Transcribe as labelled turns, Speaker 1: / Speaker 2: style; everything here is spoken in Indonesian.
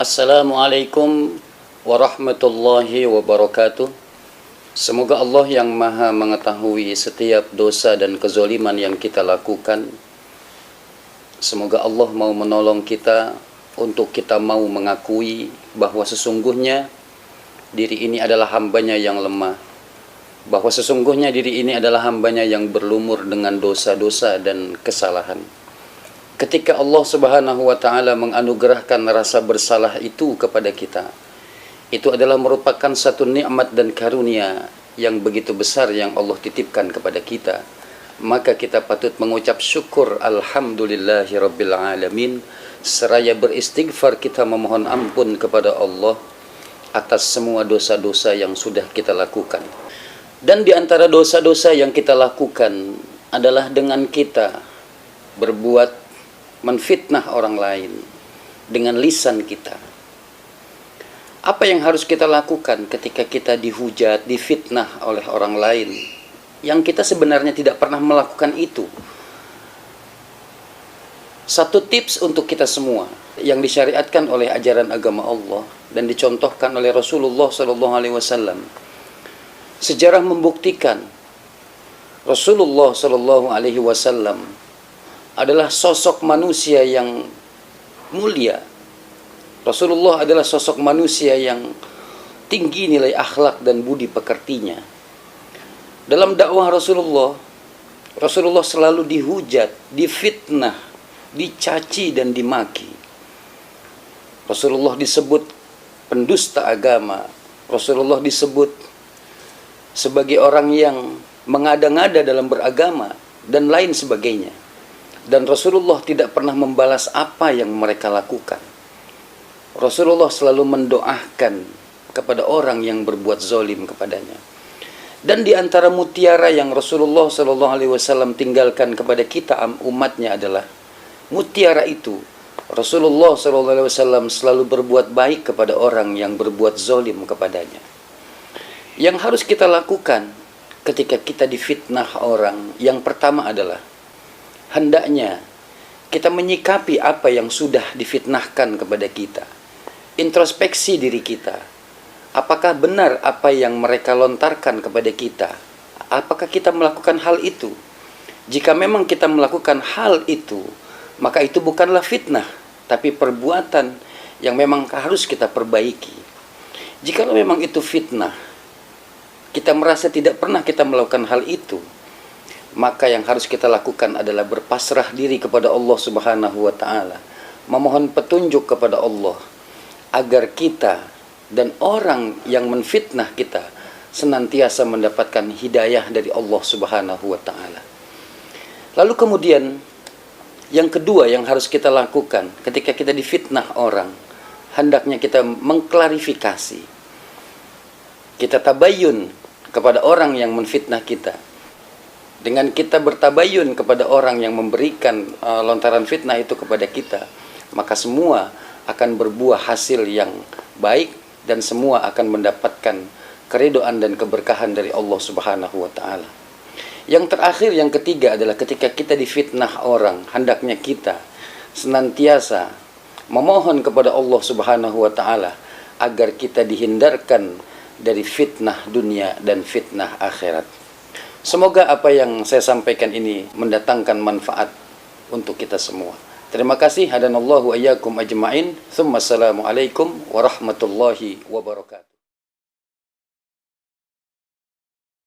Speaker 1: Assalamualaikum warahmatullahi wabarakatuh. Semoga Allah yang maha mengetahui setiap dosa dan kezaliman yang kita lakukan. Semoga Allah mau menolong kita untuk kita mau mengakui bahwa sesungguhnya diri ini adalah hambanya yang lemah, bahwa sesungguhnya diri ini adalah hambanya yang berlumur dengan dosa-dosa dan kesalahan. Ketika Allah Subhanahu wa ta'ala menganugerahkan rasa bersalah itu kepada kita, itu adalah merupakan satu nikmat dan karunia yang begitu besar yang Allah titipkan kepada kita. Maka kita patut mengucap syukur alhamdulillahi rabbil alamin, seraya beristighfar kita memohon ampun kepada Allah atas semua dosa-dosa yang sudah kita lakukan. Dan di antara dosa-dosa yang kita lakukan adalah dengan kita berbuat menfitnah orang lain dengan lisan kita. Apa yang harus kita lakukan ketika kita dihujat, difitnah oleh orang lain yang kita sebenarnya tidak pernah melakukan itu? Satu tips untuk kita semua yang disyariatkan oleh ajaran agama Allah dan dicontohkan oleh Rasulullah SAW. Sejarah membuktikan Rasulullah SAW adalah sosok manusia yang mulia. Rasulullah adalah sosok manusia yang tinggi nilai akhlak dan budi pekertinya. Dalam dakwah Rasulullah selalu dihujat, difitnah, dicaci dan dimaki. Rasulullah disebut pendusta agama. Rasulullah disebut sebagai orang yang mengada-ngada dalam beragama dan lain sebagainya. Dan Rasulullah tidak pernah membalas apa yang mereka lakukan. Rasulullah selalu mendoakan kepada orang yang berbuat zalim kepadanya. Dan di antara mutiara yang Rasulullah SAW tinggalkan kepada kita umatnya adalah mutiara itu. Rasulullah SAW selalu berbuat baik kepada orang yang berbuat zalim kepadanya. Yang harus kita lakukan ketika kita difitnah orang, yang pertama adalah hendaknya kita menyikapi apa yang sudah difitnahkan kepada kita. Introspeksi diri kita. Apakah benar apa yang mereka lontarkan kepada kita? Apakah kita melakukan hal itu? Jika memang kita melakukan hal itu, maka itu bukanlah fitnah, tapi perbuatan yang memang harus kita perbaiki. Jika memang itu fitnah, kita merasa tidak pernah kita melakukan hal itu, maka yang harus kita lakukan adalah berpasrah diri kepada Allah Subhanahu wa ta'ala, memohon petunjuk kepada Allah agar kita dan orang yang menfitnah kita senantiasa mendapatkan hidayah dari Allah Subhanahu wa ta'ala. Lalu kemudian yang kedua yang harus kita lakukan ketika kita difitnah orang, hendaknya kita mengklarifikasi. Kita tabayun kepada orang yang menfitnah kita. Dengan kita bertabayun kepada orang yang memberikan lontaran fitnah itu kepada kita, maka semua akan berbuah hasil yang baik dan semua akan mendapatkan keridhaan dan keberkahan dari Allah Subhanahu wa ta'ala. Yang terakhir, yang ketiga adalah ketika kita difitnah orang, hendaknya kita senantiasa memohon kepada Allah Subhanahu wa ta'ala agar kita dihindarkan dari fitnah dunia dan fitnah akhirat. Semoga apa yang saya sampaikan ini mendatangkan manfaat untuk kita semua. Terima kasih. Hadanallahu ayyakum ajma'in. Tsumma assalamualaikum warahmatullahi wabarakatuh.